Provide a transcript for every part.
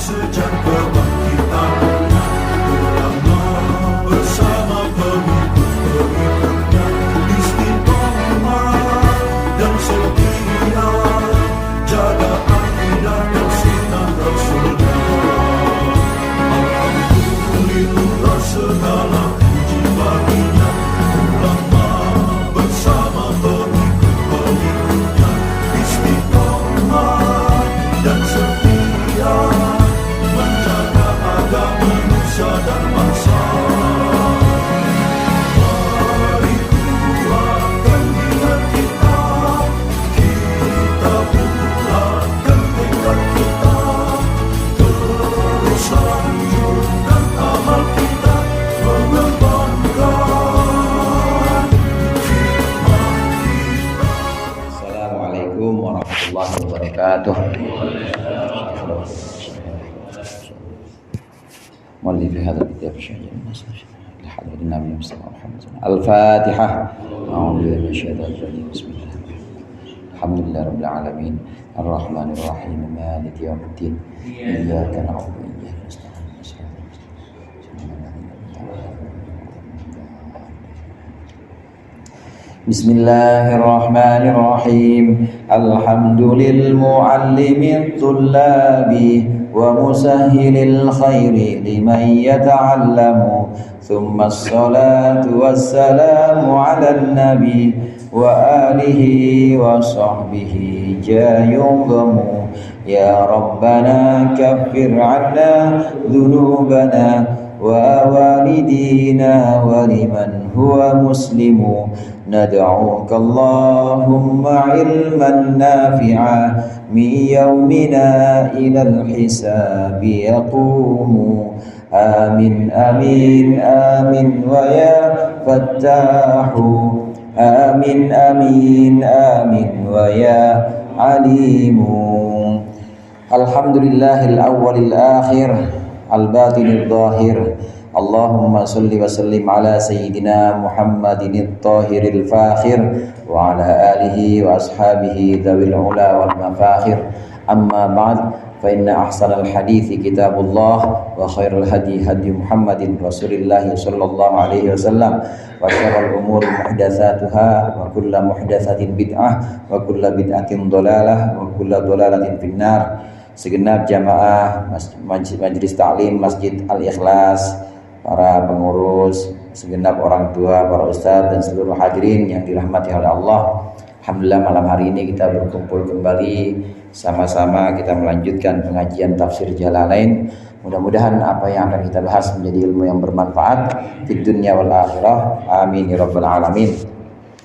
sejak kebangkitan ulama bersama pengikut-pengikutnya istiqomah dan setia jaga akidah dan sunnah Rasulnya. Alhamdulillah segala puji baginya ulama bersama pengikut-pengikutnya istiqomah dan setia menjaga agama nusa dan bangsa. Mari kuatkan niat kita, kita bulatkan tekad kita, terus lanjutkan amal kita, mengembangkan hikmah kita. Assalamualaikum warahmatullahi wabarakatuh. مؤلف هذا الكتاب الشهير لحضرة النبي صلى الله عليه وسلم. الفاتحة. أعوذ بالله من الشيطان الرجيم. بسم الله الرحمن الرحيم. الحمد لله رب العالمين الرحمن الرحيم مالك يوم الدين إياك نعبد وإياك نستعين. بسم الله الرحمن الرحيم. الحمد للمعلم الطلاب ومسهل الخير لمن يتعلم ثم الصلاة والسلام على النبي وآله وصحبه جايهم يا ربنا كفر عنا ذنوبنا ووالدينا ولمن هو مسلم ندعوك اللهم علما نافعا من يومنا إلى الحساب يقوم آمين آمين آمين ويا فتاح آمين آمين آمين ويا عليم. الحمد لله الأول الآخر الباطن الظاهر. اللهم صل وسلم على سيدنا محمد الطاهر الفاخر وعلى آله وأصحابه ذوي العلا والمفاخر. أما بعد فإن أحسن الحديث كتاب الله وخير الهدي هدي محمد رسول الله صلى الله عليه وسلم وشر الأمور محدثاتها وكل محدثة بدعة وكل بدعة ضلالة وكل ضلالة في النار. Segenap jamaah Majelis Ta'lim Masjid Al-Ikhlas, para pengurus, segenap orang tua, para ustadz dan seluruh hadirin yang dirahmati oleh Allah. Alhamdulillah malam hari ini kita berkumpul kembali sama-sama kita melanjutkan pengajian tafsir Jalalain. Mudah-mudahan apa yang akan kita bahas menjadi ilmu yang bermanfaat di dunia wal akhirah. Amin ya rabbal alamin.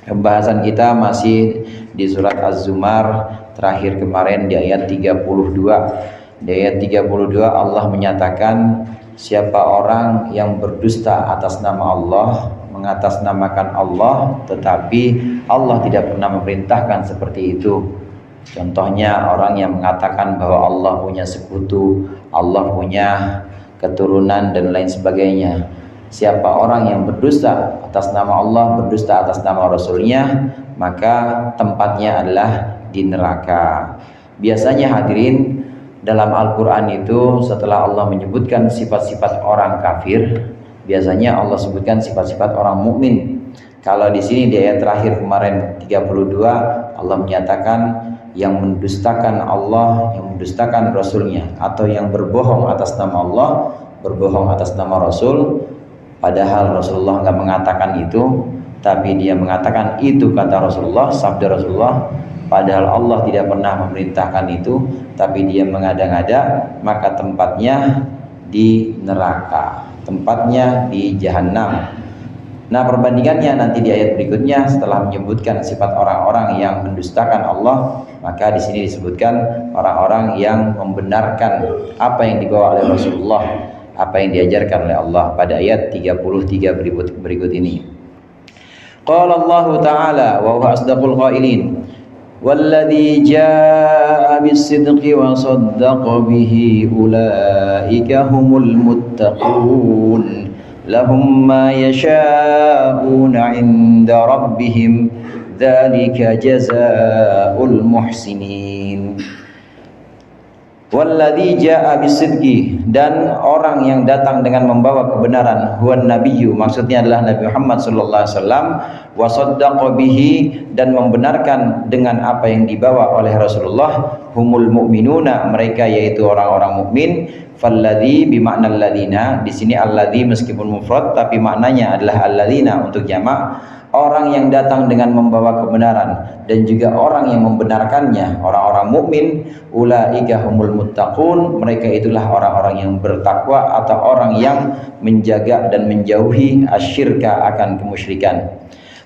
Pembahasan kita masih di surat Az-Zumar, terakhir kemarin di ayat 32. Di ayat 32 Allah menyatakan siapa orang yang berdusta atas nama Allah, mengatasnamakan Allah, tetapi Allah tidak pernah memerintahkan seperti itu. Contohnya orang yang mengatakan bahwa Allah punya sekutu, Allah punya keturunan dan lain sebagainya. Siapa orang yang berdusta atas nama Allah, berdusta atas nama Rasulnya, maka tempatnya adalah di neraka. Biasanya hadirin, dalam Al-Quran itu setelah Allah menyebutkan sifat-sifat orang kafir, biasanya Allah sebutkan sifat-sifat orang mukmin. Kalau di sini di ayat terakhir kemarin 32, Allah menyatakan yang mendustakan Allah, yang mendustakan Rasulnya, atau yang berbohong atas nama Allah, berbohong atas nama Rasul, padahal Rasulullah nggak mengatakan itu, tapi dia mengatakan itu kata Rasulullah, sabda Rasulullah, padahal Allah tidak pernah memerintahkan itu, tapi dia mengada-ngada, maka tempatnya di neraka, tempatnya di jahanam. Nah, perbandingannya nanti di ayat berikutnya setelah menyebutkan sifat orang-orang yang mendustakan Allah, maka di sini disebutkan orang-orang yang membenarkan apa yang dibawa oleh Rasulullah, apa yang diajarkan oleh Allah pada ayat 33 berikut ini. Qala Allah Ta'ala wa huwa asdaqul qailin walladzi jaa'a bis-sidqi wa saddaqa bihi ulaika humul muttaqun lahum ma yasha'una 'inda rabbihim dzalika jazaa'ul muhsinin. Walladzi jaa'a bisidqi, dan orang yang datang dengan membawa kebenaran, huwan nabiyyu, maksudnya adalah Nabi Muhammad sallallahu alaihi wasallam, wa saddaqa bihi, dan membenarkan dengan apa yang dibawa oleh Rasulullah, humul mu'minuna, mereka yaitu orang-orang mukmin. Falladzi bimakna alladzina, di sini alladzi meskipun mufrad tapi maknanya adalah alladzina untuk jamak. Orang yang datang dengan membawa kebenaran dan juga orang yang membenarkannya, orang-orang mukmin. Ulaika humul muttaqun, mereka itulah orang-orang yang bertakwa atau orang yang menjaga dan menjauhi asyirka, akan kemusyrikan.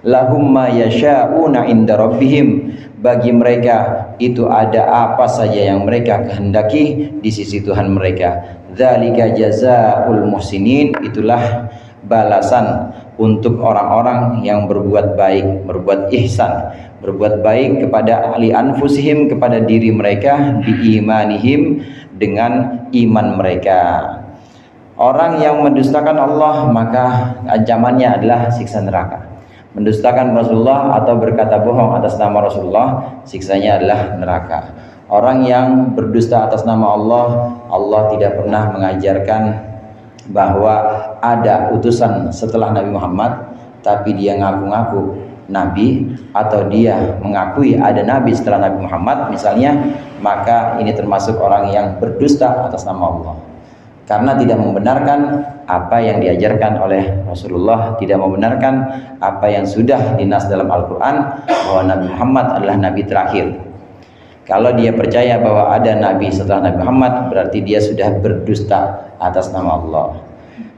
Lahum ma yasha'una inda rabbihim, bagi mereka itu ada apa saja yang mereka kehendaki di sisi Tuhan mereka. Dzalika jazaa'ul muhsinin, itulah balasan untuk orang-orang yang berbuat baik, berbuat ihsan, berbuat baik kepada ahli anfusihim, kepada diri mereka, biimanihim, dengan iman mereka. Orang yang mendustakan Allah maka ancamannya adalah siksa neraka. Mendustakan Rasulullah atau berkata bohong atas nama Rasulullah, siksanya adalah neraka. Orang yang berdusta atas nama Allah, Allah tidak pernah mengajarkan bahwa ada utusan setelah Nabi Muhammad, tapi dia ngaku-ngaku Nabi, atau dia mengakui ada Nabi setelah Nabi Muhammad misalnya, maka ini termasuk orang yang berdusta atas nama Allah, karena tidak membenarkan apa yang diajarkan oleh Rasulullah, tidak membenarkan apa yang sudah dinas dalam Al-Quran bahwa Nabi Muhammad adalah Nabi terakhir. Kalau dia percaya bahwa ada Nabi setelah Nabi Muhammad, berarti dia sudah berdusta atas nama Allah.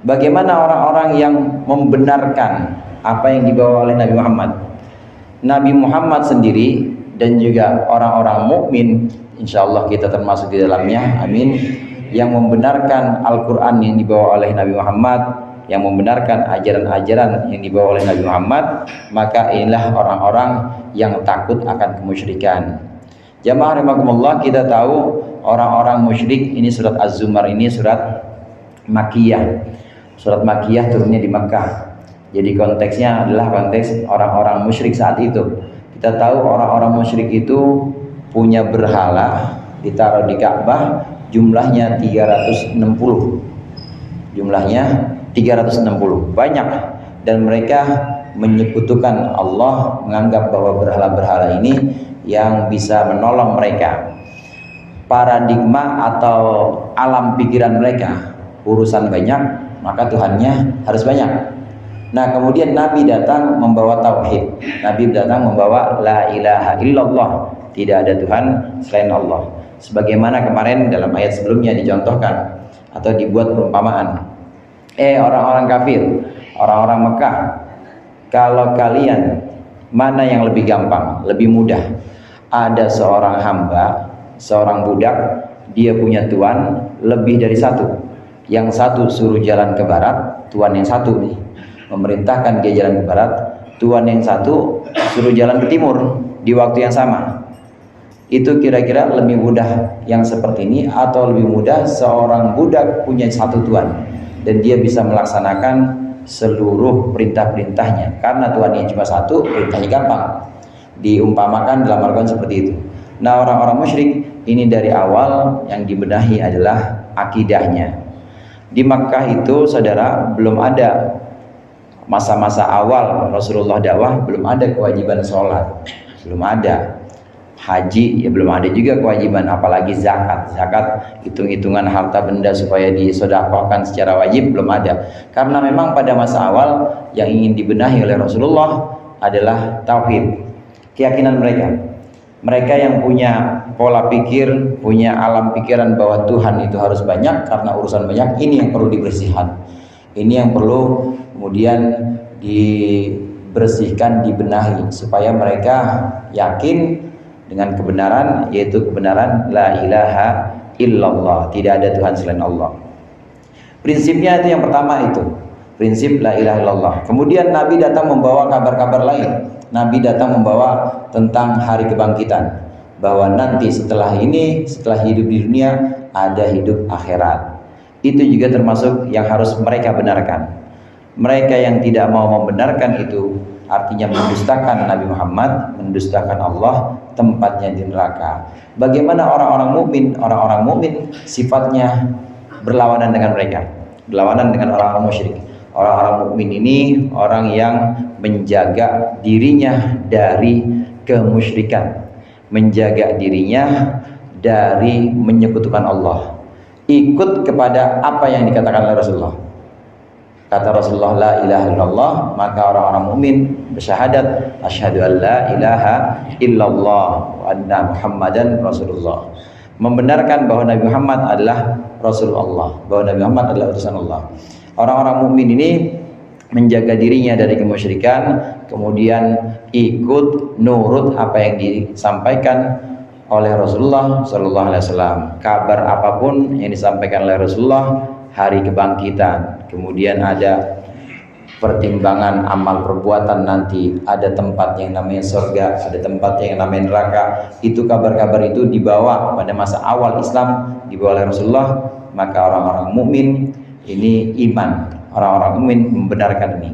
Bagaimana orang-orang yang membenarkan apa yang dibawa oleh Nabi Muhammad? Nabi Muhammad sendiri dan juga orang-orang mukmin, insya Allah kita termasuk di dalamnya, amin, yang membenarkan Al-Quran yang dibawa oleh Nabi Muhammad, yang membenarkan ajaran-ajaran yang dibawa oleh Nabi Muhammad, maka inilah orang-orang yang takut akan kemusyrikan. Jamaah rahimakumullah, kita tahu orang-orang musyrik, ini surat Az-Zumar ini surat Makkiyah. Surat Makkiyah turunnya di Makkah. Jadi konteksnya adalah konteks orang-orang musyrik saat itu. Kita tahu orang-orang musyrik itu punya berhala ditaruh di Ka'bah, jumlahnya 360. Jumlahnya 360, banyak, dan mereka menyekutukan Allah, menganggap bahwa berhala-berhala ini yang bisa menolong mereka. Paradigma atau alam pikiran mereka, urusan banyak, maka Tuhannya harus banyak. Nah, kemudian Nabi datang membawa tauhid. Nabi datang membawa la ilaha illallah, tidak ada Tuhan selain Allah. Sebagaimana kemarin dalam ayat sebelumnya dicontohkan atau dibuat perumpamaan. Orang-orang kafir, orang-orang Mekah, kalau kalian mana yang lebih gampang, lebih mudah? Ada seorang hamba, seorang budak, dia punya tuan lebih dari satu. Yang satu suruh jalan ke barat, tuan yang satu nih memerintahkan dia jalan ke barat, tuan yang satu suruh jalan ke timur di waktu yang sama. Itu kira-kira lebih mudah yang seperti ini, atau lebih mudah seorang budak punya satu tuan dan dia bisa melaksanakan seluruh perintah-perintahnya, karena tuannya cuma satu, perintahnya gampang. Diumpamakan dalam Al-Quran seperti itu. Nah, orang-orang musyrik ini dari awal yang dibenahi adalah akidahnya. Di Makkah itu, saudara, belum ada masa-masa awal Rasulullah dakwah, belum ada kewajiban sholat, belum ada haji, ya belum ada juga kewajiban, apalagi zakat. Zakat, hitung-hitungan harta benda supaya disedekahkan secara wajib, belum ada. Karena memang pada masa awal yang ingin dibenahi oleh Rasulullah adalah tauhid. Keyakinan mereka yang punya pola pikir, punya alam pikiran bahwa Tuhan itu harus banyak karena urusan banyak, ini yang perlu dibersihkan, ini yang perlu kemudian dibersihkan, dibenahi, supaya mereka yakin dengan kebenaran, yaitu kebenaran la ilaha illallah, tidak ada Tuhan selain Allah. Prinsipnya itu yang pertama, itu prinsip la ilaha illallah. Kemudian Nabi datang membawa kabar-kabar lain. Nabi datang membawa tentang hari kebangkitan, bahwa nanti setelah ini, setelah hidup di dunia, ada hidup akhirat. Itu juga termasuk yang harus mereka benarkan. Mereka yang tidak mau membenarkan itu artinya mendustakan Nabi Muhammad, mendustakan Allah, tempatnya di neraka. Bagaimana orang-orang mukmin? Orang-orang mukmin sifatnya berlawanan dengan mereka, berlawanan dengan orang-orang musyrik. Orang-orang mukmin ini orang yang menjaga dirinya dari kemusyrikan, menjaga dirinya dari menyekutukan Allah, ikut kepada apa yang dikatakan oleh Rasulullah. Kata Rasulullah, la ilaha illallah, maka orang-orang mukmin bersyahadat asyhadu an la ilaha illallah wa anna Muhammadan Rasulullah, membenarkan bahwa Nabi Muhammad adalah Rasulullah, bahwa Nabi Muhammad adalah utusan Allah. Orang-orang mukmin ini menjaga dirinya dari kemusyrikan, kemudian ikut nurut apa yang disampaikan oleh Rasulullah Sallallahu Alaihi Wasallam. Kabar apapun yang disampaikan oleh Rasulullah, hari kebangkitan, kemudian ada pertimbangan amal perbuatan nanti, ada tempat yang namanya surga, ada tempat yang namanya neraka. Itu kabar-kabar itu dibawa pada masa awal Islam, dibawa oleh Rasulullah. Maka orang-orang mukmin ini iman, orang-orang mukmin membenarkan ini.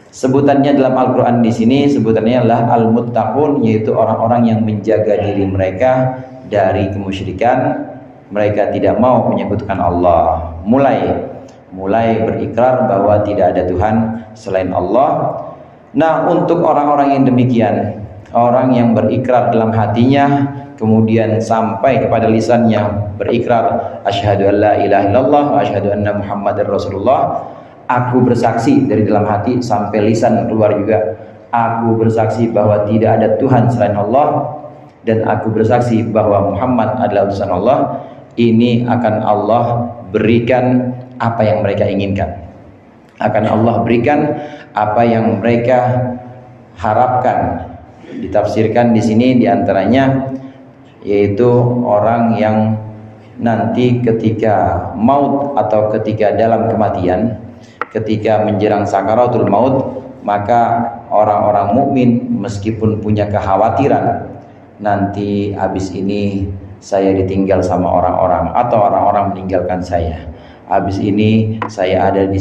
Sebutannya dalam Al-Quran di sini sebutannya adalah al-muttaqun, yaitu orang-orang yang menjaga diri mereka dari kemusyrikan. Mereka tidak mau menyebutkan Allah, mulai berikrar bahwa tidak ada Tuhan selain Allah. Nah, untuk orang-orang yang demikian, orang yang berikrar dalam hatinya, kemudian sampai kepada lisannya berikrar asyhadu an la ilaha illallah wa asyhadu anna Muhammadar Rasulullah. Aku bersaksi dari dalam hati sampai lisan keluar juga. Aku bersaksi bahwa tidak ada Tuhan selain Allah, dan aku bersaksi bahwa Muhammad adalah utusan Allah. Ini akan Allah berikan apa yang mereka inginkan. Akan Allah berikan apa yang mereka harapkan. Ditafsirkan di sini diantaranya yaitu orang yang nanti ketika maut atau ketika dalam kematian, ketika menjelang sakaratul maut, maka orang-orang mukmin meskipun punya kekhawatiran nanti habis ini saya ditinggal sama orang-orang atau orang-orang meninggalkan saya, habis ini saya ada di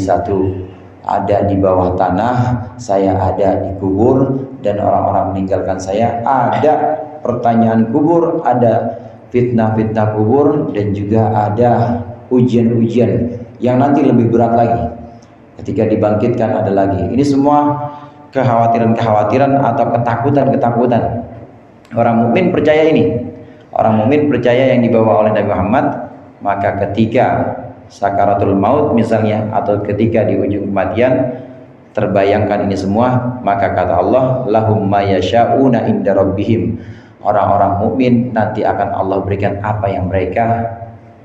bawah tanah, saya ada di kubur dan orang-orang meninggalkan saya, ada pertanyaan kubur, ada fitnah-fitnah kubur, dan juga ada ujian-ujian yang nanti lebih berat lagi. Ketika dibangkitkan ada lagi. Ini semua kekhawatiran-kekhawatiran atau ketakutan-ketakutan. Orang mukmin percaya ini. Orang mukmin percaya yang dibawa oleh Nabi Muhammad. Maka ketika sakaratul maut misalnya, atau ketika di ujung kematian terbayangkan ini semua, maka kata Allah, lahum ma yasha'una inda rabbihim. Orang-orang mukmin nanti akan Allah berikan apa yang mereka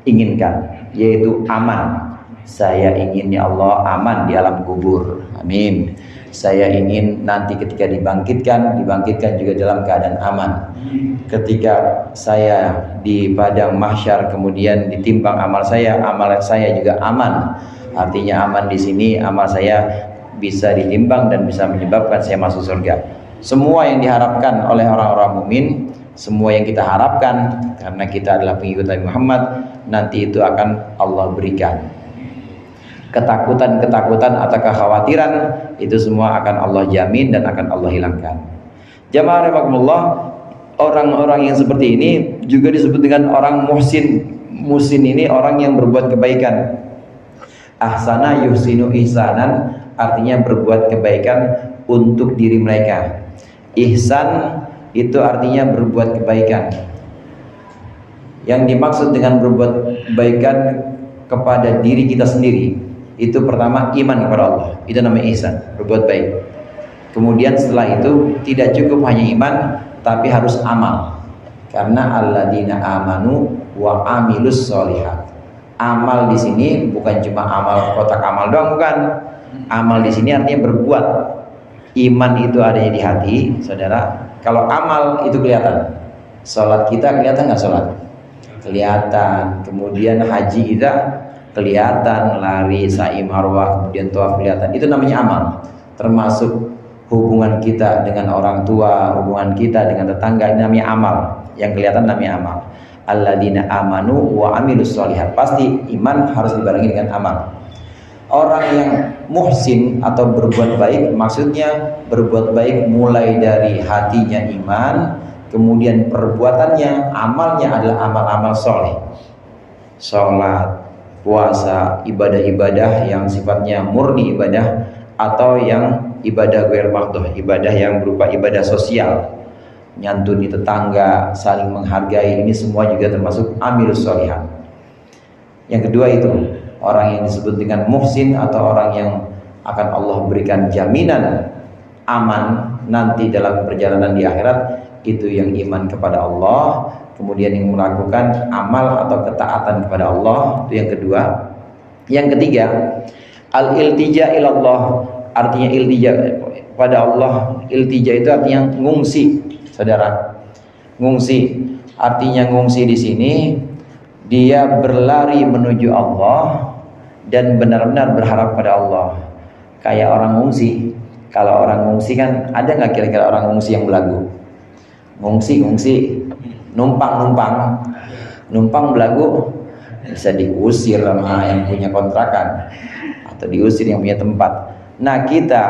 inginkan, yaitu aman. Saya ingin ya Allah aman di alam kubur, amin. Saya ingin nanti ketika dibangkitkan juga dalam keadaan aman. Ketika saya di padang mahsyar kemudian ditimbang amal saya juga aman. Artinya aman di sini, amal saya bisa ditimbang dan bisa menyebabkan saya masuk surga. Semua yang diharapkan oleh orang-orang mukmin, semua yang kita harapkan karena kita adalah pengikut Nabi Muhammad, nanti itu akan Allah berikan. Ketakutan-ketakutan atau kekhawatiran itu semua akan Allah jamin dan akan Allah hilangkan. Jamaah rahimakumullah, orang-orang yang seperti ini juga disebut dengan orang muhsin. Muhsin ini orang yang berbuat kebaikan. Ahsana yuhsinu ihsanan, artinya berbuat kebaikan untuk diri mereka. Ihsan itu artinya berbuat kebaikan. Yang dimaksud dengan berbuat kebaikan kepada diri kita sendiri, itu pertama iman kepada Allah, itu namanya ihsan, berbuat baik. Kemudian setelah itu tidak cukup hanya iman, tapi harus amal. Karena alladzina amanu wa amilus sholihat. Amal di sini bukan cuma amal kotak amal doang, bukan. Amal di sini artinya berbuat. Iman itu adanya di hati, saudara. Kalau amal itu kelihatan. Salat kita kelihatan nggak salat? Kelihatan. Kemudian haji kita kelihatan, lari, sa'i marwah, kemudian tawaf kelihatan. Itu namanya amal. Termasuk hubungan kita dengan orang tua, hubungan kita dengan tetangga, ini namanya amal. Yang kelihatan namanya amal. Alladzina amanu wa amilus sholihat. Pasti iman harus dibarengi dengan amal. Orang yang muhsin atau berbuat baik, maksudnya berbuat baik mulai dari hatinya iman, kemudian perbuatannya, amalnya adalah amal-amal soleh, sholat, puasa, ibadah-ibadah yang sifatnya murni ibadah, atau yang ibadah ghair mahdhah, ibadah yang berupa ibadah sosial, nyantuni tetangga, saling menghargai, ini semua juga termasuk amilus sholihat. Yang kedua itu orang yang disebut dengan muhsin atau orang yang akan Allah berikan jaminan aman nanti dalam perjalanan di akhirat, itu yang iman kepada Allah, kemudian yang melakukan amal atau ketaatan kepada Allah, itu yang kedua. Yang ketiga, al-iltija ilallah, artinya iltija pada Allah. Iltija itu artinya ngungsi, saudara. Ngungsi, artinya ngungsi di sini dia berlari menuju Allah dan benar-benar berharap pada Allah. Kayak orang ngungsi. Kalau orang ngungsi kan ada nggak kira-kira orang ngungsi yang belagu? Ngungsi, numpang belagu bisa diusir sama yang punya kontrakan atau diusir yang punya tempat. Nah, kita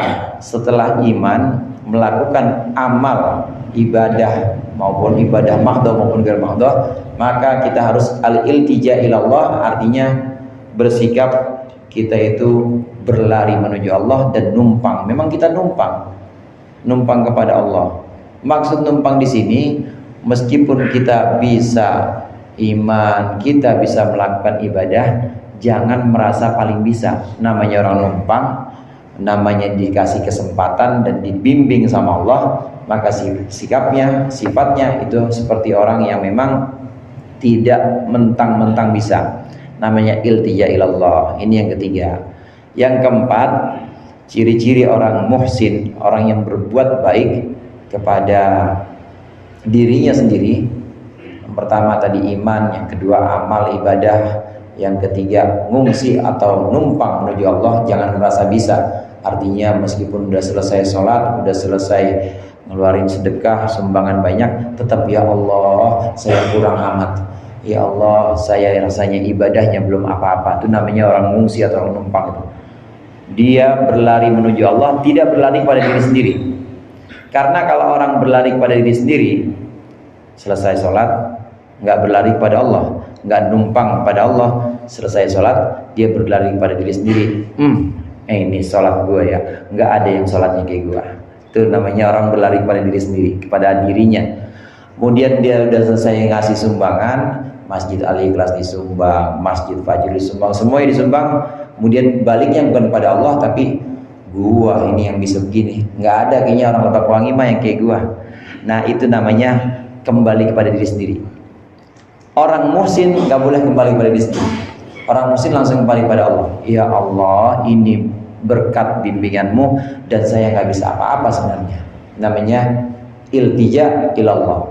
setelah iman melakukan amal ibadah maupun ibadah mahdhah maupun ghair mahdhah, maka kita harus al-iltija ilallah, artinya bersikap kita itu berlari menuju Allah dan numpang. Memang kita numpang kepada Allah. Maksud numpang di sini, meskipun kita bisa iman, kita bisa melakukan ibadah, jangan merasa paling bisa. Namanya orang numpang, namanya dikasih kesempatan dan dibimbing sama Allah, maka sikapnya, sifatnya itu seperti orang yang memang tidak mentang-mentang bisa. Namanya iltija ilallah. Ini yang ketiga. Yang keempat, ciri-ciri orang muhsin, orang yang berbuat baik kepada dirinya sendiri. Yang pertama tadi iman, yang kedua amal ibadah, yang ketiga ngungsi atau numpang menuju Allah, jangan merasa bisa. Artinya meskipun udah selesai sholat, udah selesai ngeluarin sedekah, sumbangan banyak, tetap ya Allah saya kurang amat, ya Allah saya rasanya ibadahnya belum apa-apa. Itu namanya orang ngungsi atau orang numpang. Itu dia berlari menuju Allah, tidak berlari pada diri sendiri. Karena kalau orang berlari pada diri sendiri, selesai sholat nggak berlari kepada Allah, nggak numpang pada Allah, selesai sholat dia berlari pada diri sendiri. Ini sholat gue ya, nggak ada yang sholatnya kayak gue. Itu namanya orang berlari kepada diri sendiri, kepada dirinya. Kemudian dia udah selesai ngasih sumbangan, Masjid Al-Ikhlas disumbang, Masjid Fajr disumbang, semuanya disumbang. Kemudian baliknya bukan kepada Allah, tapi gua ini yang bisa begini. Nggak ada kayaknya orang Lebak Wangi mah yang kayak gua. Nah, itu namanya kembali kepada diri sendiri. Orang muhsin nggak boleh kembali kepada diri sendiri. Orang muhsin langsung kembali pada Allah. Ya Allah, ini berkat bimbinganmu dan saya nggak bisa apa-apa sebenarnya. Namanya iltija ilallah.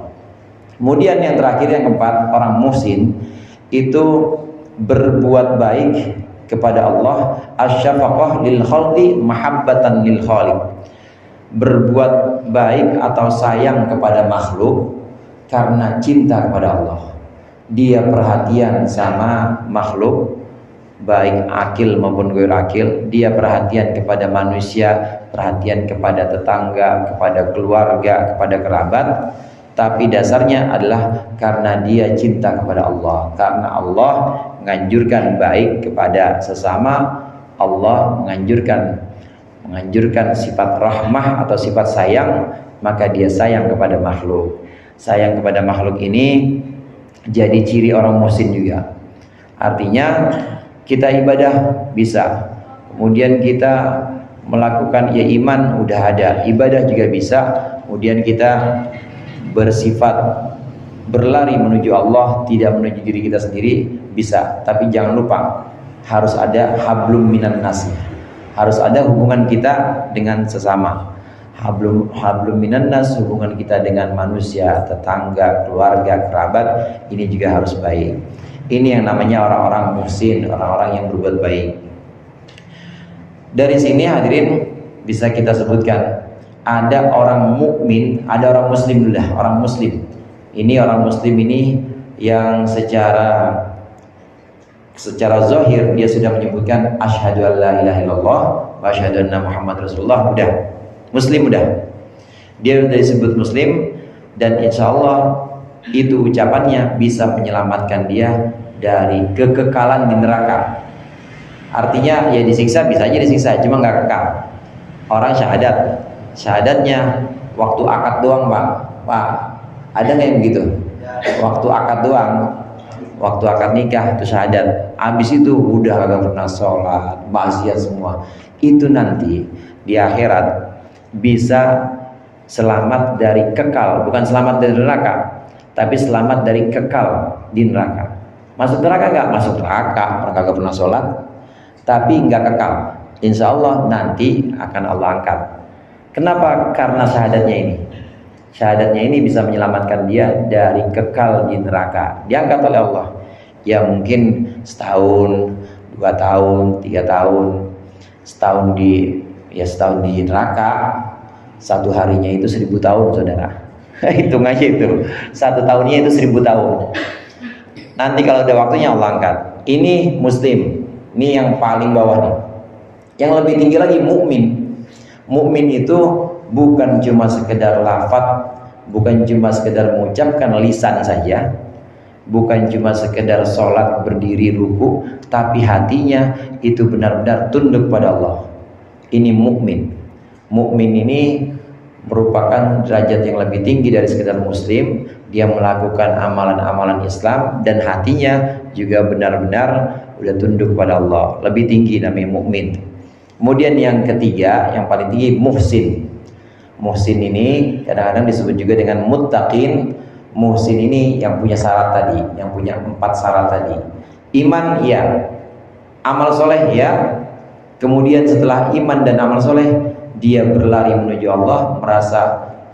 Kemudian yang terakhir, yang keempat, orang muhsin itu berbuat baik kepada Allah, asyafaqah lil khalqi mahabbatan lil khaliq. Berbuat baik atau sayang kepada makhluk karena cinta kepada Allah. Dia perhatian sama makhluk, baik akil maupun ghair akil. Dia perhatian kepada manusia, perhatian kepada tetangga, kepada keluarga, kepada kerabat. Tapi dasarnya adalah karena dia cinta kepada Allah. Karena Allah menganjurkan baik kepada sesama, Allah menganjurkan sifat rahmah atau sifat sayang, maka dia sayang kepada makhluk. Sayang kepada makhluk ini jadi ciri orang muhsin juga. Artinya kita ibadah bisa, kemudian kita melakukan ya iman udah ada, ibadah juga bisa, kemudian kita bersifat berlari menuju Allah, tidak menuju diri kita sendiri, bisa. Tapi jangan lupa harus ada hablum minan nas, harus ada hubungan kita dengan sesama. Hablum minan nas, hubungan kita dengan manusia, tetangga, keluarga, kerabat, ini juga harus baik. Ini yang namanya orang-orang muhsin, orang-orang yang berbuat baik. Dari sini hadirin bisa kita sebutkan, ada orang mukmin, ada orang muslim dulu dah, orang muslim. Ini orang muslim ini yang secara secara zahir dia sudah menyebutkan asyhadu an la ilaha illallah wa asyhadu anna Muhammad Rasulullah, udah muslim, udah dia sudah disebut muslim, dan insya Allah itu ucapannya bisa menyelamatkan dia dari kekekalan di neraka. Artinya ya disiksa, bisa aja disiksa, cuma nggak kekal. Orang syahadatnya waktu akad doang Pak, ada nggak yang begitu? Waktu akad doang, waktu akad nikah itu syahadat, habis itu udah kagak pernah sholat, maksiat semua. Itu nanti di akhirat bisa selamat dari kekal, bukan selamat dari neraka, tapi selamat dari kekal di neraka. Masuk neraka nggak? Masuk neraka, orang kagak pernah sholat, tapi nggak kekal. Insya Allah nanti akan Allah angkat. Kenapa? Karena syahadatnya ini. Syahadatnya ini bisa menyelamatkan dia dari kekal di neraka. Diangkat oleh Allah. Ya mungkin setahun, 2 tahun, 3 tahun, setahun di neraka. 1 harinya itu 1000 tahun, saudara. Hitung aja itu. 1 tahunnya itu 1000 tahun. Nanti kalau ada waktunya Allah angkat. Ini muslim. Ini yang paling bawah nih. Yang lebih tinggi lagi mukmin. Mukmin itu bukan cuma sekedar lafaz, bukan cuma sekedar mengucapkan lisan saja, bukan cuma sekedar sholat berdiri ruku, tapi hatinya itu benar-benar tunduk pada Allah. Ini mukmin. Mukmin ini merupakan derajat yang lebih tinggi dari sekedar muslim. Dia melakukan amalan-amalan Islam dan hatinya juga benar-benar udah tunduk pada Allah. Lebih tinggi namanya mukmin. Kemudian yang ketiga, yang paling tinggi muhsin. Muhsin ini kadang-kadang disebut juga dengan muttaqin. Muhsin ini yang punya syarat tadi, yang punya 4 syarat tadi. Iman ya, amal soleh ya. Kemudian setelah iman dan amal soleh, dia berlari menuju Allah, merasa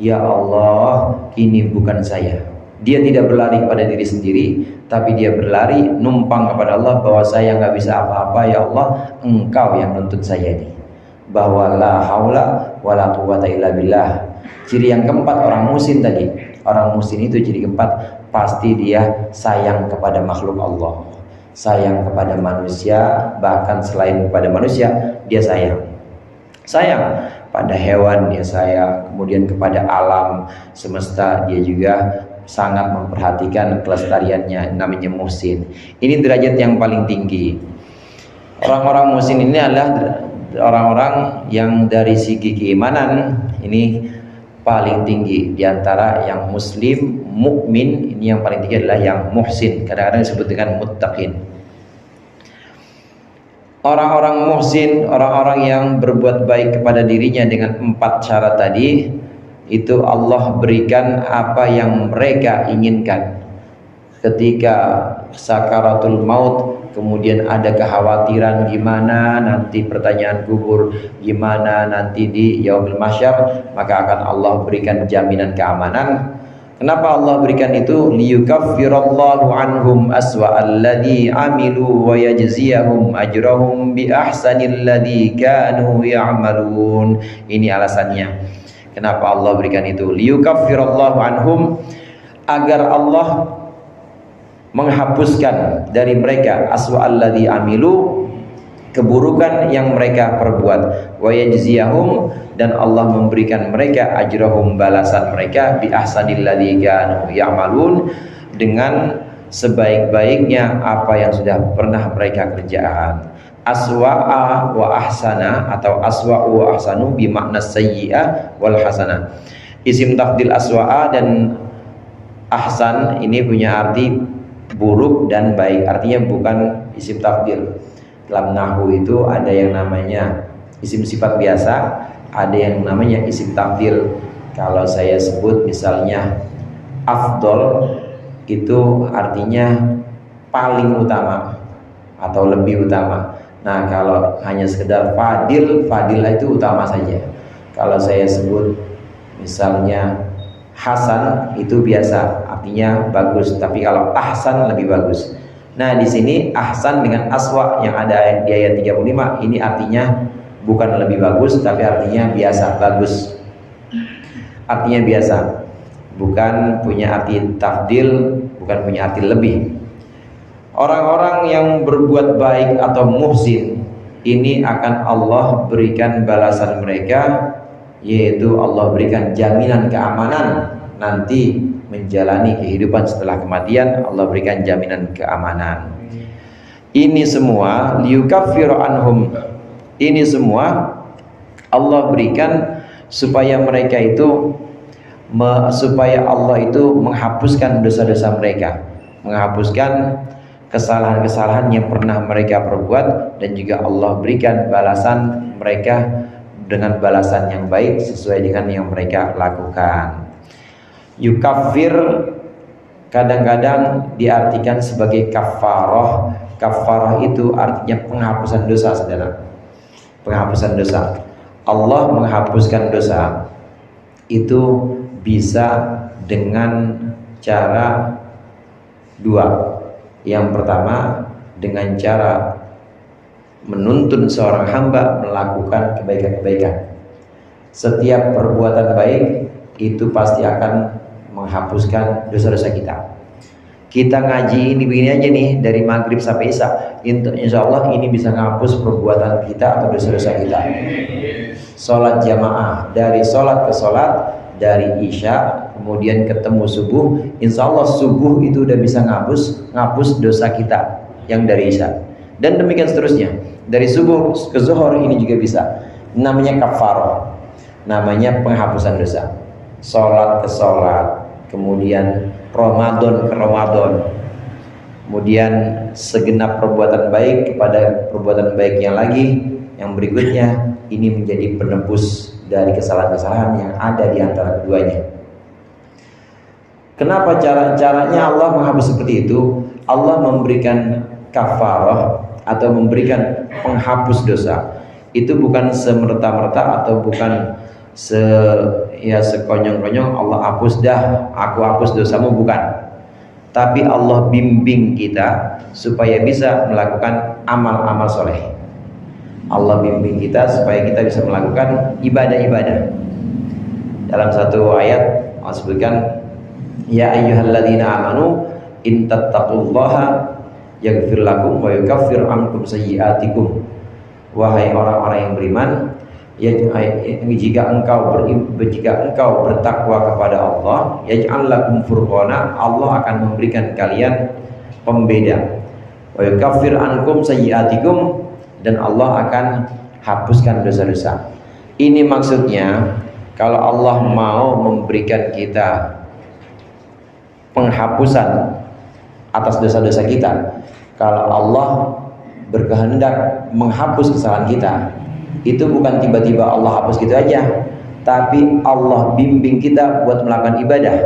ya Allah, ini bukan saya. Dia tidak berlari kepada diri sendiri, tapi dia berlari numpang kepada Allah, bahwa saya nggak bisa apa-apa, ya Allah, Engkau yang nuntut saya ini. Bahwa la haula wala quwata illa billah. Ciri yang keempat orang muhsin tadi. Orang muhsin itu ciri keempat, pasti dia sayang kepada makhluk Allah, sayang kepada manusia, bahkan selain kepada manusia dia sayang. Sayang pada hewan dia sayang, kemudian kepada alam semesta dia juga sangat memperhatikan kelestariannya, namanya muhsin. Ini derajat yang paling tinggi. Orang-orang muhsin ini adalah orang-orang yang dari segi keimanan ini paling tinggi. Di antara yang muslim, mukmin, ini yang paling tinggi adalah yang muhsin. Kadang-kadang disebut dengan muttaqin. Orang-orang muhsin, orang-orang yang berbuat baik kepada dirinya dengan 4 syarat tadi, itu Allah berikan apa yang mereka inginkan. Ketika sakaratul maut, kemudian ada kekhawatiran gimana nanti pertanyaan kubur, gimana nanti di yaumil mahsyar, maka akan Allah berikan jaminan keamanan. Kenapa Allah berikan itu? Liyukaffirallahu anhum aswa'alladzi amilu wa yajziyahum ajrahum bi ahsanil ladzi kanu ya'malun. Ini alasannya. Kenapa Allah berikan itu? Liyukaffirallahu anhum, agar Allah menghapuskan dari mereka aswa'alladzi amilu, keburukan yang mereka perbuat, wa yajziyahum, dan Allah memberikan mereka ajrahum, balasan mereka, bi ahsanil ladzi kanu ya'malun, dengan sebaik-baiknya apa yang sudah pernah mereka kerjakan. Aswa'a wa ahsana atau aswa'u wa ahsanu bimakna sayyi'ah wal hasanah. Isim tafdil aswa'a dan ahsan ini punya arti buruk dan baik, artinya bukan isim tafdil. Dalam nahwu itu ada yang namanya isim sifat biasa, ada yang namanya isim tafdil. Kalau saya sebut misalnya afdol, itu artinya paling utama atau lebih utama. Nah, kalau hanya sekedar fadil, fadilah itu utama saja. Kalau saya sebut misalnya hasan, itu biasa, artinya bagus. Tapi kalau ahsan lebih bagus. Nah, di sini ahsan dengan aswa yang ada di ayat 35, ini artinya bukan lebih bagus, tapi artinya biasa, bagus. Artinya biasa, bukan punya arti tafdil, bukan punya arti lebih. Orang-orang yang berbuat baik atau muhsin, ini akan Allah berikan balasan mereka, yaitu Allah berikan jaminan keamanan nanti menjalani kehidupan setelah kematian. Allah berikan jaminan keamanan. Ini semua liyukaffiru anhum, ini semua Allah berikan supaya mereka itu supaya Allah itu menghapuskan dosa-dosa mereka, menghapuskan kesalahan-kesalahan yang pernah mereka perbuat, dan juga Allah berikan balasan mereka dengan balasan yang baik sesuai dengan yang mereka lakukan. Yukaffir kadang-kadang diartikan sebagai kafarah. Kafarah itu artinya penghapusan dosa, saudara. Penghapusan dosa. Allah menghapuskan dosa itu bisa dengan cara dua. Yang pertama, dengan cara menuntun seorang hamba melakukan kebaikan-kebaikan. Setiap perbuatan baik itu pasti akan menghapuskan dosa-dosa kita. Kita ngaji ini begini aja nih, dari maghrib sampai isya, insya Allah ini bisa menghapus perbuatan kita atau dosa-dosa kita. Sholat jamaah, dari sholat ke sholat, dari isya kemudian ketemu subuh, insya Allah subuh itu udah bisa ngapus dosa kita yang dari isya, dan demikian seterusnya. Dari subuh ke zuhur ini juga bisa. Namanya kafarah, namanya penghapusan dosa. Sholat ke sholat, kemudian Ramadan ke Ramadan, kemudian segenap perbuatan baik kepada perbuatan baik yang lagi, yang berikutnya, ini menjadi penebus dari kesalahan-kesalahan yang ada di antara keduanya. Kenapa caranya Allah menghapus seperti itu? Allah memberikan kafarah atau memberikan penghapus dosa itu bukan semerta-merta atau bukan sekonyong-konyong Allah hapus dah, aku hapus dosamu, bukan. Tapi Allah bimbing kita supaya bisa melakukan amal-amal soleh. Allah bimbing kita supaya kita bisa melakukan ibadah-ibadah. Dalam satu ayat Allah sebutkan, ya ayyuhalladzina amanu in tattaqullaha yaghfir lakum wa yukaffir ankum sayyi'atikum. Wahai orang-orang yang beriman, ya, jika engkau bertakwa kepada Allah, yaj'al lakum furqana, Allah akan memberikan kalian pembeda. Wa yukaffir ankum sayyi'atikum, dan Allah akan hapuskan dosa-dosa. Ini maksudnya kalau Allah mau memberikan kita penghapusan atas dosa-dosa kita, kalau Allah berkehendak menghapus kesalahan kita, itu bukan tiba-tiba Allah hapus gitu aja, tapi Allah bimbing kita buat melakukan ibadah.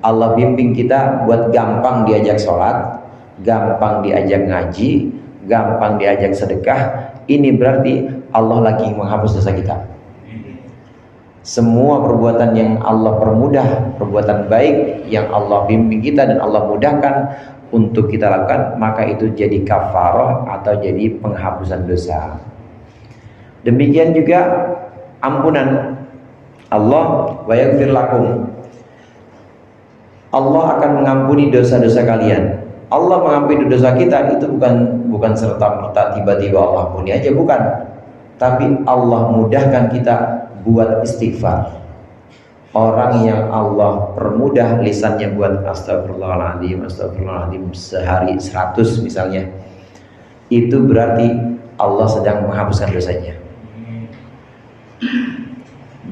Allah bimbing kita buat gampang diajak sholat, gampang diajak ngaji, gampang diajak sedekah. Ini berarti Allah lagi menghapus dosa kita. Semua perbuatan yang Allah permudah, perbuatan baik yang Allah bimbing kita dan Allah mudahkan untuk kita lakukan, maka itu jadi kafarah atau jadi penghapusan dosa. Demikian juga ampunan Allah, wa yaghfir lakum, Allah akan mengampuni dosa-dosa kalian. Allah mengampuni dosa kita itu bukan serta-merta tiba-tiba Allah ampuni aja, bukan. Tapi Allah mudahkan kita buat istighfar. Orang yang Allah permudah lisannya buat astagfirullahaladzim, astagfirullahaladzim sehari 100 misalnya, itu berarti Allah sedang menghapuskan dosanya.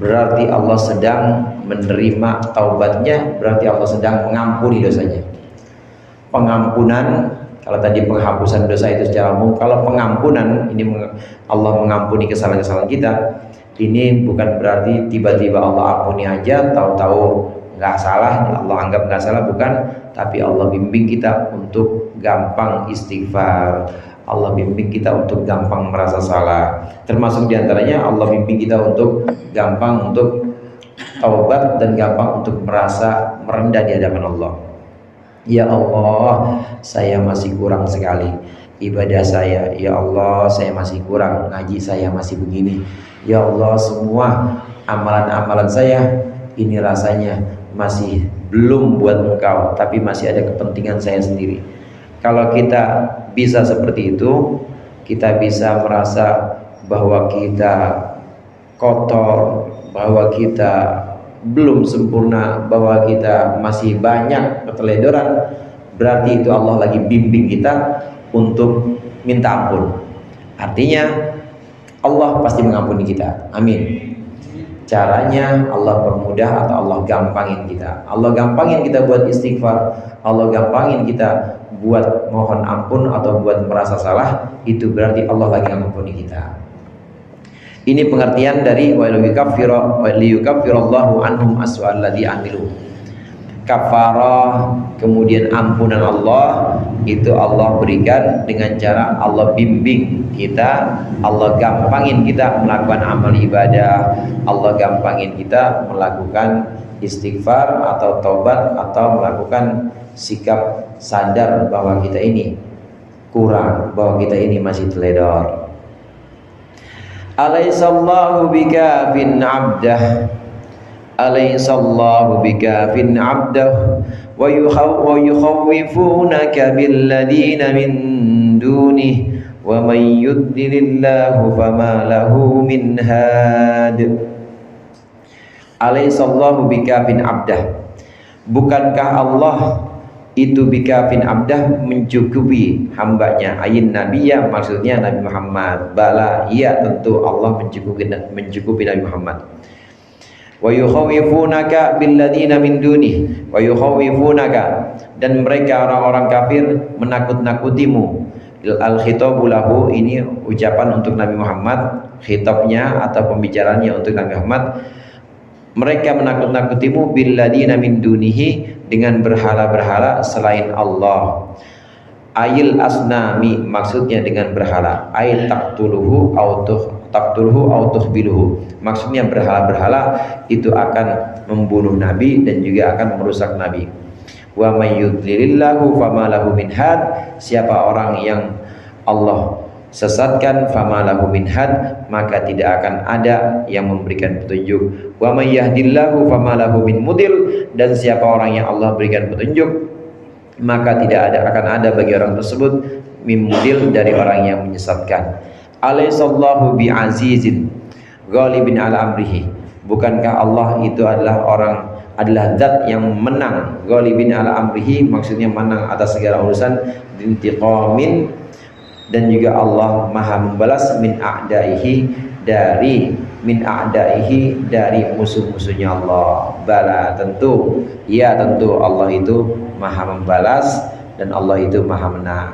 Berarti Allah sedang menerima taubatnya, berarti Allah sedang mengampuni dosanya. Pengampunan, kalau tadi penghapusan dosa itu secara umum, kalau pengampunan ini Allah mengampuni kesalahan-kesalahan kita, ini bukan berarti tiba-tiba Allah ampuni aja, tahu-tahu nggak salah, Allah anggap nggak salah, bukan. Tapi Allah bimbing kita untuk gampang istighfar, Allah bimbing kita untuk gampang merasa salah. Termasuk diantaranya Allah bimbing kita untuk gampang untuk taubat dan gampang untuk merasa merendah di hadapan Allah. Ya Allah, saya masih kurang sekali ibadah saya. Ya Allah, saya masih kurang, ngaji saya masih begini. Ya Allah, semua amalan-amalan saya ini rasanya masih belum buat Engkau, tapi masih ada kepentingan saya sendiri. Kalau kita bisa seperti itu, kita bisa merasa bahwa kita kotor, bahwa kita belum sempurna, bahwa kita masih banyak keteledoran, berarti itu Allah lagi bimbing kita untuk minta ampun. Artinya Allah pasti mengampuni kita. Amin. Caranya Allah permudah atau Allah gampangin kita. Allah gampangin kita buat istighfar, Allah gampangin kita buat mohon ampun atau buat merasa salah, itu berarti Allah lagi mengampuni kita. Ini pengertian dari wa liyukaffirallahu anhum aswa'al ladzi amilu. Kafarah, kemudian ampunan Allah, itu Allah berikan dengan cara Allah bimbing kita, Allah gampangin kita melakukan amal ibadah, Allah gampangin kita melakukan istighfar atau taubat, atau melakukan sikap sadar bahwa kita ini kurang, bahwa kita ini masih teledor. Alaihissallahu bikafin abdah, alaihissallahu bikafin abdah, wa yukhawwifunaka billadina min dunih, wa man yudlilillahu fama lahu min had. Alaihissallahu bikafin abdah, bukankah Allah itu bikafin abdah, mencukupi hambanya, ayin nabiya, maksudnya Nabi Muhammad. Bala, iya tentu Allah mencukupi Nabi Muhammad. Wa yukhawifunaka billadina min dunih, wa yukhawifunaka, dan mereka orang-orang kafir menakut-nakutimu. Al-khitabu lahu, ini ucapan untuk Nabi Muhammad, khitabnya atau pembicaraannya untuk Nabi Muhammad. Mereka menakut-nakutimu billadina min dunihi, dengan berhala-berhala selain Allah. Ayil asnami, maksudnya dengan berhala. Ay taqtuluhu au tuhbiluhu, maksudnya berhala-berhala itu akan membunuh Nabi dan juga akan merusak Nabi. Wa may yudlilillahu fama lahu min had, siapa orang yang Allah sesatkan, fama lahu min had, maka tidak akan ada yang memberikan petunjuk. Wa may yahdillahu fama lahu min mudil, dan siapa orang yang Allah berikan petunjuk, maka tidak akan ada bagi orang tersebut min mudil, dari orang yang menyesatkan. Alaihissallahu bi'azizin ghalibin ala amrihi, bukankah Allah itu adalah zat yang menang, ghalibin ala amrihi, maksudnya menang atas segala urusan, intiqamin, dan juga Allah maha membalas, min a'daihi, dari musuh-musuhnya Allah. Bala, tentu, ya tentu Allah itu maha membalas dan Allah itu maha menang.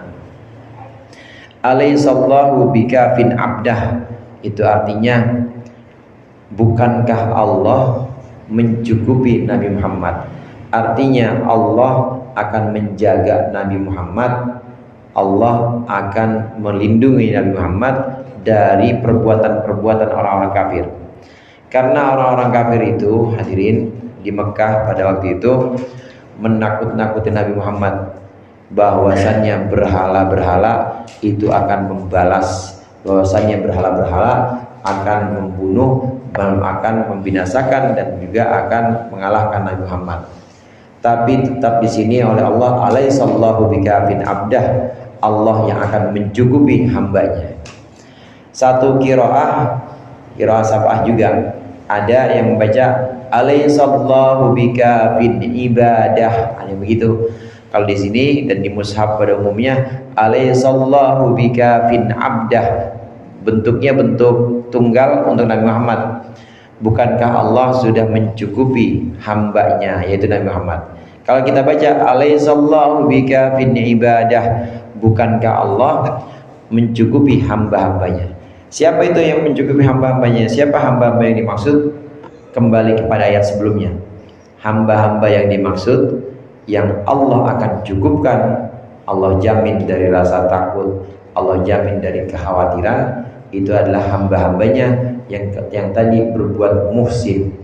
Alaihissallahu bikafin abdah, itu artinya bukankah Allah mencukupi Nabi Muhammad, artinya Allah akan menjaga Nabi Muhammad, Allah akan melindungi Nabi Muhammad dari perbuatan-perbuatan orang-orang kafir. Karena orang-orang kafir itu, hadirin, di Mekah pada waktu itu menakut-nakuti Nabi Muhammad bahwasannya berhala-berhala itu akan membalas, bahwasannya berhala-berhala akan membunuh, akan membinasakan, dan juga akan mengalahkan Nabi Muhammad. Tapi tetap di sini oleh Allah, alaihissallahu bikafin abdah, Allah yang akan mencukupi hambanya. Satu qiraah sab'ah juga ada yang membaca alaihissallahu bikafin ibadah, hanya begitu. Kalau di sini dan di mushaf pada umumnya alaihissallahu bikafin abdah, bentuknya bentuk tunggal untuk Nabi Muhammad. Bukankah Allah sudah mencukupi hambanya, yaitu Nabi Muhammad. Kalau kita baca alaihissallahu bikafin ibadah, bukankah Allah mencukupi hamba-hambanya. Siapa itu yang mencukupi hamba-hambanya? Siapa hamba-hamba yang dimaksud? Kembali kepada ayat sebelumnya. Hamba-hamba yang dimaksud, yang Allah akan cukupkan, Allah jamin dari rasa takut, Allah jamin dari kekhawatiran, itu adalah hamba-hambanya yang tadi berbuat muhsin,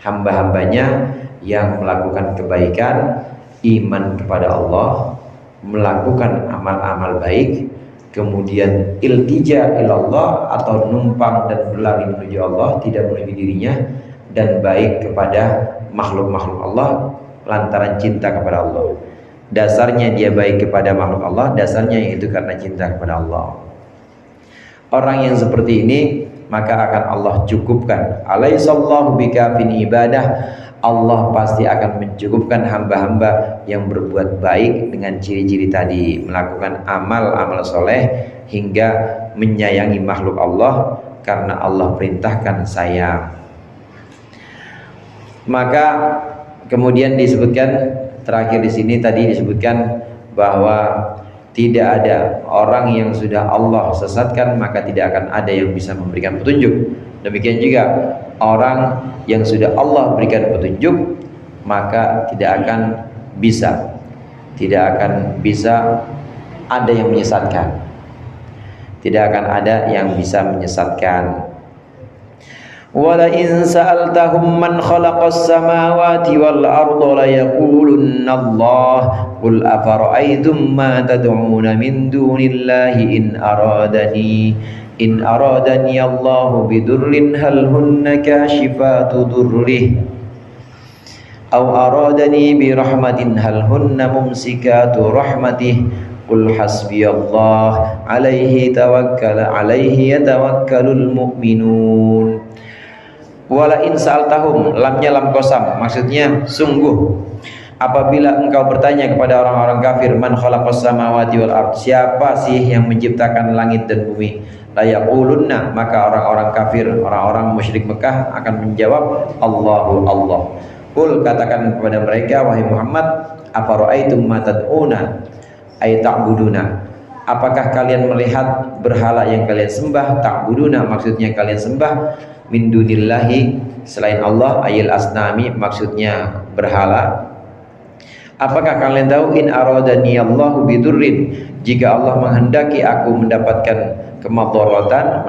hamba-hambanya yang melakukan kebaikan, iman kepada Allah, melakukan amal-amal baik, kemudian iltija ilallah atau numpang dan berlari menuju Allah, tidak menuju dirinya, dan baik kepada makhluk-makhluk Allah lantaran cinta kepada Allah. dasarnya dia baik kepada makhluk Allah, dasarnya yaitu karena cinta kepada Allah. Orang yang seperti ini maka akan Allah cukupkan. Alaihissallahu bikafin ibadah. Allah pasti akan mencukupkan hamba-hamba yang berbuat baik dengan ciri-ciri tadi, melakukan amal-amal soleh hingga menyayangi makhluk Allah karena Allah perintahkan sayang. Maka kemudian disebutkan terakhir di sini tadi disebutkan bahwa tidak ada orang yang sudah Allah sesatkan maka tidak akan ada yang bisa memberikan petunjuk. Demikian juga orang yang sudah Allah berikan petunjuk maka tidak akan bisa ada yang menyesatkan. Tidak akan ada yang bisa menyesatkan. Wala in sa'altahum man khalaqas samawati wal arda la yaqulunna Allah qul afara'aytum ma tad'una min dunillahi in aradani Allahu bidurrin hal hunna kashifatu durrih aw aradani bi rahmatin hal hunna mumsikatu rahmatih qul hasbiyallah alaihi yatawakkalul mu'minun. Wala in sa'altahum, lamnya lam qasam, maksudnya sungguh apabila engkau bertanya kepada orang-orang kafir, man khalaqas samawati wal ard, siapa sih yang menciptakan langit dan bumi, la yaqulunna, maka orang-orang kafir, orang-orang musyrik Mekah akan menjawab Allahu Allah. Qul, katakan kepada mereka wahai Muhammad, afara'aitum ma tad'una ay ta'buduna, apakah kalian melihat berhala yang kalian sembah? Ta'buduna maksudnya kalian sembah, min dunillahi selain Allah, ayil asnami maksudnya berhala. Apakah kalian tahu in aradani Allahu bidurrin, jika Allah menghendaki aku mendapatkan kemadharatan,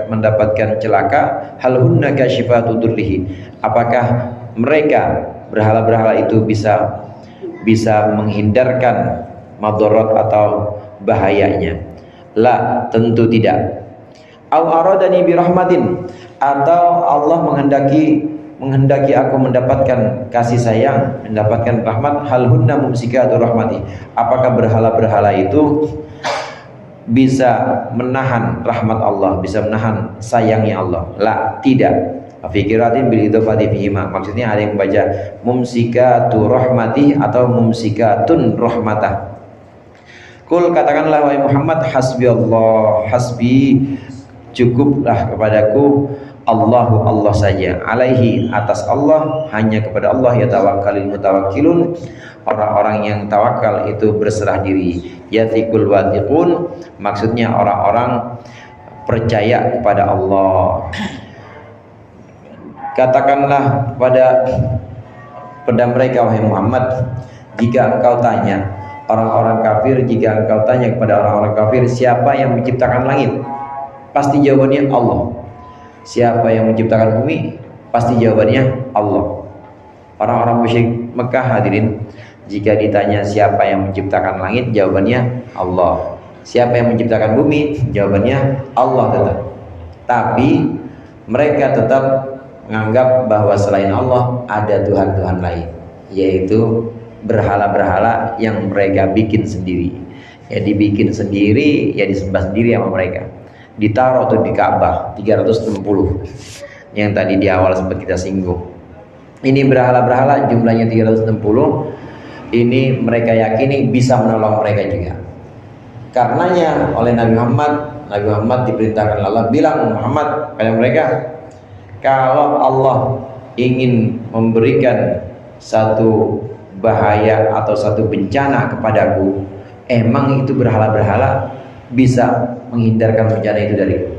mendapatkan celaka, hal hunna kashifatu durrihi, apakah mereka berhala-berhala itu bisa menghindarkan madharat atau bahayanya? La, tentu tidak. Au aradani bi rahmatin, atau Allah menghendaki aku mendapatkan kasih sayang, mendapatkan rahmat, hal hunna mumsikatu rahmati, apakah berhala-berhala itu bisa menahan rahmat Allah, bisa menahan sayangnya Allah? La, tidak. Fikiratin bil idhofati fihima, maksudnya ada yang membaca mumsikatu rahmati atau mumsikatun rahmatah. Kul, katakanlah wahai Muhammad, hasbi Allah, hasbi cukuplah kepadaku Allahu Allah saja, alaihi atas Allah, hanya kepada Allah ya tawakkalul mutawakkilun, orang-orang yang tawakal itu berserah diri, yatikul watiqun maksudnya orang-orang percaya kepada Allah. Katakanlah pada mereka wahai Muhammad, jika engkau tanya orang-orang kafir, jika engkau tanya kepada orang-orang kafir siapa yang menciptakan langit, pasti jawabannya Allah. Siapa yang menciptakan bumi, pasti jawabannya Allah. Orang-orang musyrik Mekah hadirin, jika ditanya siapa yang menciptakan langit, jawabannya Allah. Siapa yang menciptakan bumi, jawabannya Allah tetap. Tapi mereka tetap menganggap bahwa selain Allah ada Tuhan-Tuhan lain, yaitu berhala-berhala yang mereka bikin sendiri. Ya dibikin sendiri, ya disembah sendiri sama mereka. Ditaruh tuh di Ka'bah 360 yang tadi di awal sempat kita singgung. Ini berhala-berhala jumlahnya 360. Ini mereka yakini bisa menolong mereka juga. Karenanya oleh Nabi Muhammad diperintahkan Allah, bilang Muhammad pada mereka, kalau Allah ingin memberikan satu bahaya atau satu bencana kepadaku, emang itu berhala-berhala bisa menghindarkan bencana itu dariku.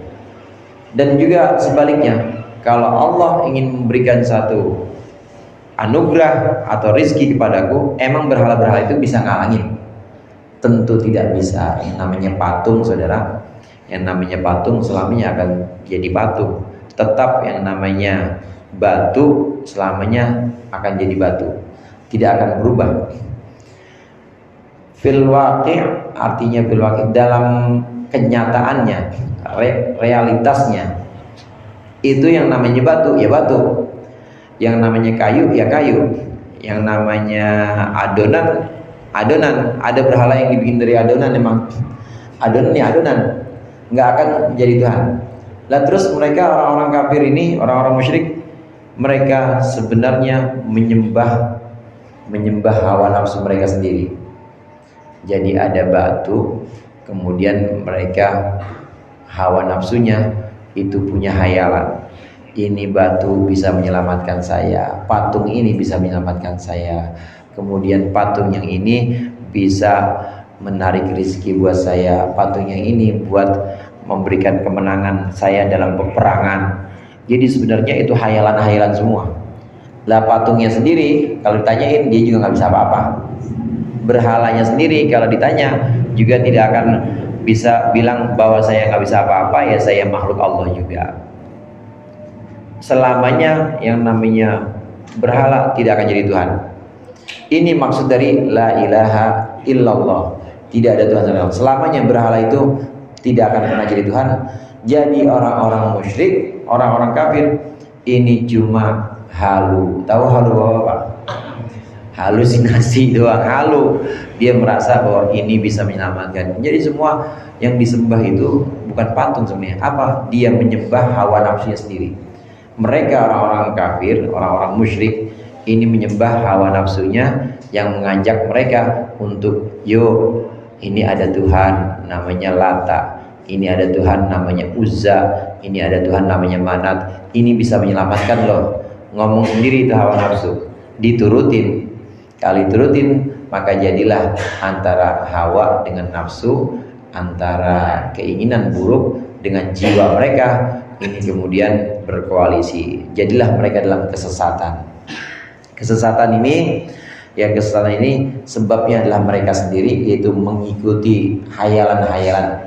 Dan juga sebaliknya, kalau Allah ingin memberikan satu anugerah atau rizki kepadaku, emang berhala-berhala itu bisa ngalangin? Tentu tidak bisa. Yang namanya patung, saudara, yang namanya patung selamanya akan jadi patung. Tetap yang namanya batu selamanya akan jadi batu, tidak akan berubah. Fil waqi' artinya fil waqi' dalam kenyataannya, realitasnya, itu yang namanya batu ya batu, yang namanya kayu ya kayu, yang namanya adonan Adonan, ada berhala yang dibikin dari adonan memang. Adonan ya adonan, nggak akan menjadi Tuhan. Lah terus mereka orang-orang kafir ini, orang-orang musyrik, mereka sebenarnya menyembah hawa nafsu mereka sendiri. Jadi ada batu, kemudian mereka hawa nafsunya itu punya hayalan. Ini batu bisa menyelamatkan saya, patung ini bisa menyelamatkan saya, kemudian patung yang ini bisa menarik rezeki buat saya, patung yang ini buat memberikan kemenangan saya dalam peperangan. Jadi sebenarnya itu hayalan-hayalan semua. Lah patungnya sendiri kalau ditanyain dia juga nggak bisa apa-apa. Berhalanya sendiri kalau ditanya juga tidak akan bisa bilang bahwa saya nggak bisa apa-apa, ya saya makhluk Allah juga. Selamanya yang namanya berhala tidak akan jadi Tuhan. Ini maksud dari la ilaha illallah, tidak ada Tuhan selain Allah. Selamanya berhala itu tidak akan pernah jadi Tuhan. Jadi orang-orang musyrik, orang-orang kafir ini cuma halu. Tahu halu apa? Halusinasi doang, halu. Dia merasa bahwa ini bisa menyelamatkan. Jadi semua yang disembah itu bukan patung sebenarnya. Apa? Dia menyembah hawa nafsunya sendiri. Mereka orang-orang kafir, orang-orang musyrik ini menyembah hawa nafsunya yang mengajak mereka untuk yuk, ini ada Tuhan namanya Lata, ini ada Tuhan namanya Uzza, ini ada Tuhan namanya Manat, ini bisa menyelamatkan loh. Ngomong sendiri itu hawa nafsu, diturutin. Kali turutin maka jadilah antara hawa dengan nafsu, antara keinginan buruk dengan jiwa mereka ini kemudian berkoalisi. Jadilah mereka dalam kesesatan. Kesesatan ini sebabnya adalah mereka sendiri, yaitu mengikuti hayalan-hayalan,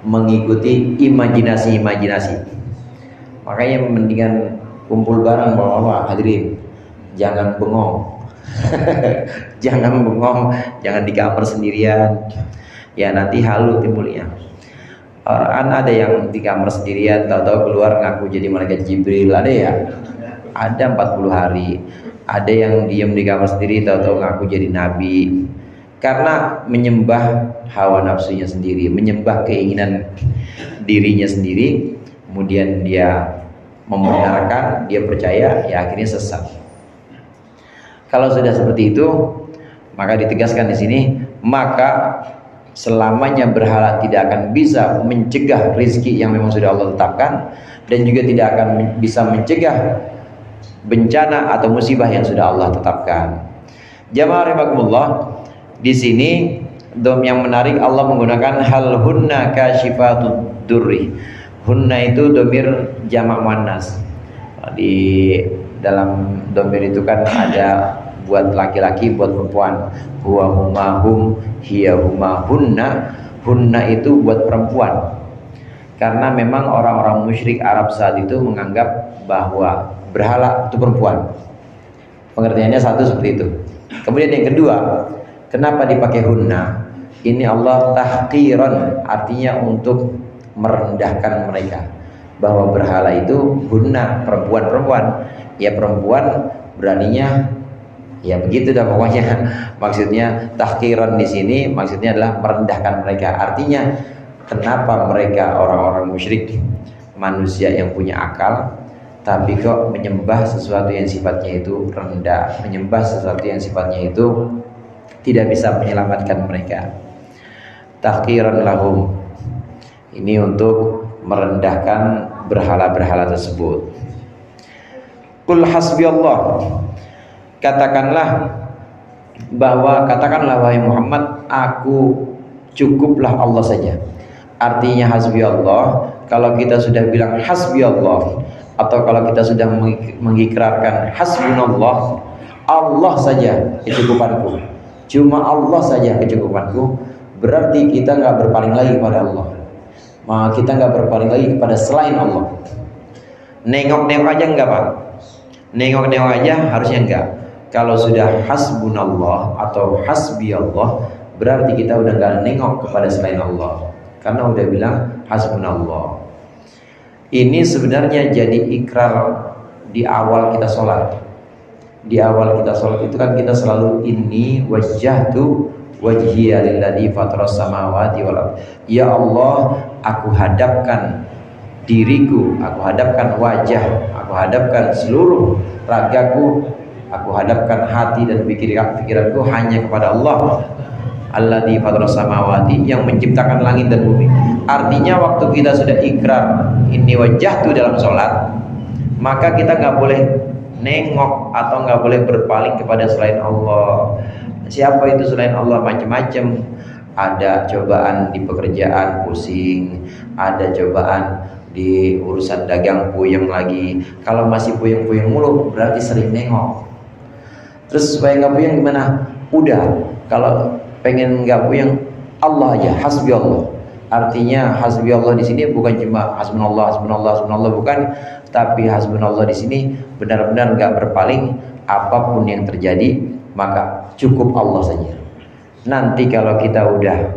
mengikuti imajinasi-imajinasi. Makanya mendingan kumpul bareng bapak-bapak hadirin, jangan bengong. Jangan bengong, jangan di kamar sendirian. Ya nanti halu timbulnya. Orang ada yang di kamar sendirian, tahu-tahu keluar ngaku jadi malaikat Jibril, ada ya? Ada 40 hari. Ada yang diam di kamar sendiri, tahu-tahu ngaku jadi nabi. Karena menyembah hawa nafsunya sendiri, menyembah keinginan dirinya sendiri, kemudian dia membenarkan, dia percaya, ya akhirnya sesat. Kalau sudah seperti itu, maka ditegaskan di sini, maka selamanya berhala tidak akan bisa mencegah rezeki yang memang sudah Allah tetapkan, dan juga tidak akan bisa mencegah bencana atau musibah yang sudah Allah tetapkan. Jamaah rahimakumullah, di sini dom yang menarik Allah menggunakan hal hunna kasyifatud durri. Hunna itu domir jamak muannas. Di dalam domir itu kan ada buat laki-laki, buat perempuan. Huwa huma hum, hiya huma hunna. Hunna itu buat perempuan. Karena memang orang-orang musyrik Arab saat itu menganggap bahwa berhala itu perempuan. Pengertiannya satu seperti itu. Kemudian yang kedua, kenapa dipakai hunna? Ini Allah tahqiran, artinya untuk merendahkan mereka. Bahwa berhala itu hunna, perempuan-perempuan. Ya perempuan beraninya ya begitu dah pokoknya. Maksudnya tahqiran di sini maksudnya adalah merendahkan mereka. Artinya kenapa mereka orang-orang musyrik, manusia yang punya akal, tapi kok menyembah sesuatu yang sifatnya itu rendah, menyembah sesuatu yang sifatnya itu tidak bisa menyelamatkan mereka. Tahqiran lahum, ini untuk merendahkan berhala-berhala tersebut. Qul hasbiyallah, katakanlah wahai Muhammad, aku cukuplah Allah saja. Artinya hasbiyallah, kalau kita sudah bilang hasbiyallah, atau kalau kita sudah mengikrarkan hasbunallah, Allah saja kecukupanku, cuma Allah saja kecukupanku, berarti kita nggak berpaling lagi kepada Allah, maka kita nggak berpaling lagi kepada selain Allah. Nengok-nengok aja enggak Pak, nengok-nengok aja harusnya enggak. Kalau sudah hasbunallah atau hasbiyallah, berarti kita udah nggak nengok kepada selain Allah, karena udah bilang hasbunallah. Ini sebenarnya jadi ikrar di awal kita sholat. Di awal kita sholat itu kan kita selalu inni wajjahtu wajhiya lilladzi fataras samawati wal ardh. Ya Allah, aku hadapkan diriku, aku hadapkan wajah, aku hadapkan seluruh ragaku, aku hadapkan hati dan pikiranku hanya kepada Allah alladzi fataras samawati, yang menciptakan langit dan bumi. Artinya waktu kita sudah ikrar inni wajjahtu dalam sholat, maka kita nggak boleh nengok atau nggak boleh berpaling kepada selain Allah. Siapa itu selain Allah? Macam-macam. Ada cobaan di pekerjaan, pusing. Ada cobaan di urusan dagang, puyeng lagi. Kalau masih puyeng-puyeng mulu, berarti sering nengok. Terus supaya nggak puyeng gimana? Udah, kalau pengen nggak puyeng, Allah aja, hasbi Allah. Artinya hasbi Allah di sini bukan cuma hasbunallah, hasbunallah, hasbunallah, bukan, tapi hasbunallah di sini benar-benar nggak berpaling. Apapun yang terjadi, maka cukup Allah saja. Nanti kalau kita udah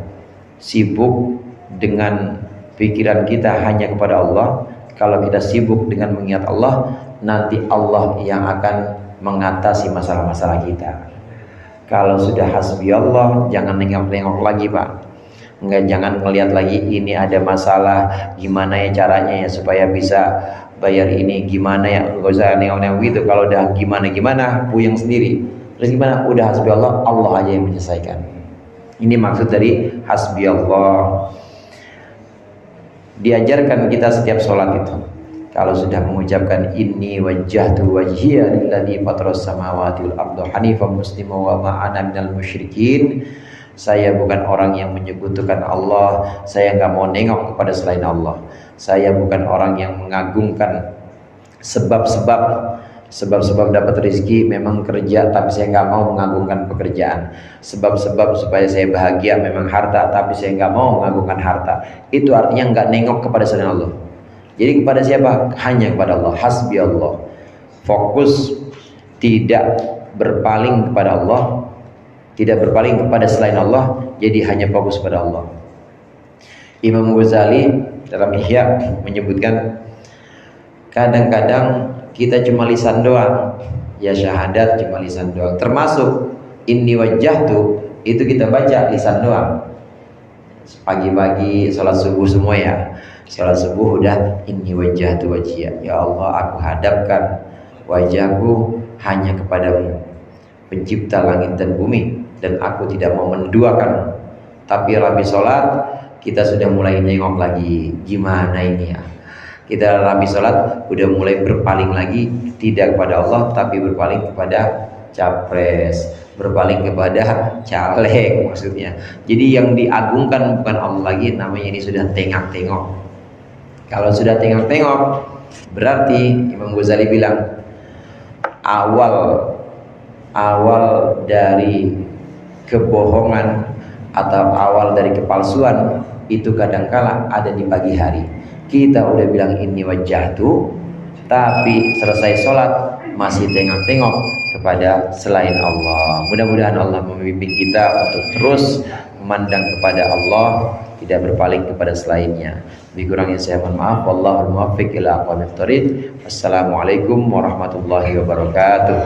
sibuk dengan pikiran kita hanya kepada Allah, kalau kita sibuk dengan mengingat Allah, nanti Allah yang akan mengatasi masalah-masalah kita. Kalau sudah hasbi Allah, jangan nengok-nengok lagi, Pak. Enggak, jangan ngelihat lagi ini ada masalah, gimana ya caranya ya supaya bisa bayar ini, gimana ya, enggak usah nengok-nengok gitu. Kalau udah gimana-gimana, puyeng sendiri. Terus gimana? Udah hasbi Allah, Allah aja yang menyelesaikan. Ini maksud dari hasbi Allah. Diajarkan kita setiap sholat itu, kalau sudah mengucapkan inni wajjahtu wajhiya lilladzi fataras samawati wal arda hanifan muslima wa ma ana minal musyrikin. Saya bukan orang yang menyekutukan Allah, saya nggak mau nengok kepada selain Allah. Saya bukan orang yang mengagungkan sebab-sebab dapat rezeki, memang kerja, tapi saya nggak mau mengagungkan pekerjaan. Sebab-sebab supaya saya bahagia, memang harta, tapi saya nggak mau mengagungkan harta. Itu artinya nggak nengok kepada selain Allah. Jadi kepada siapa? Hanya kepada Allah. Hasbi Allah. Fokus, tidak berpaling kepada Allah, tidak berpaling kepada selain Allah. Jadi hanya fokus pada Allah. Imam Ghazali dalam Ihya menyebutkan, kadang-kadang kita cuma lisan doang, ya syahadat cuma lisan doang. Termasuk inni wajjahtu itu kita baca lisan doang. Pagi-pagi sholat subuh semua ya. Sholat subuh udah inni wajjahtu wajhiya. Ya Allah, aku hadapkan wajahku hanya kepadamu, pencipta langit dan bumi, dan aku tidak mau menduakan. Tapi habis sholat kita sudah mulai nengok lagi, gimana ini ya. Kita habis sholat udah mulai berpaling lagi, tidak kepada Allah tapi berpaling kepada capres, berpaling kepada caleg maksudnya. Jadi yang diagungkan bukan Allah lagi, namanya ini sudah tengok-tengok. Kalau sudah tengok-tengok, berarti Imam Ghazali bilang awal dari kebohongan atau awal dari kepalsuan itu kadangkala ada di pagi hari. Kita udah bilang inni wajjahtu, tapi selesai sholat masih tengok-tengok kepada selain Allah. Mudah-mudahan Allah membimbing kita untuk terus memandang kepada Allah, tidak berpaling kepada selainnya. Lebih kurangnya saya mohon maaf. Wallahul muwaffiq ila aqwamit thoriq. Wassalamualaikum warahmatullahi wabarakatuh.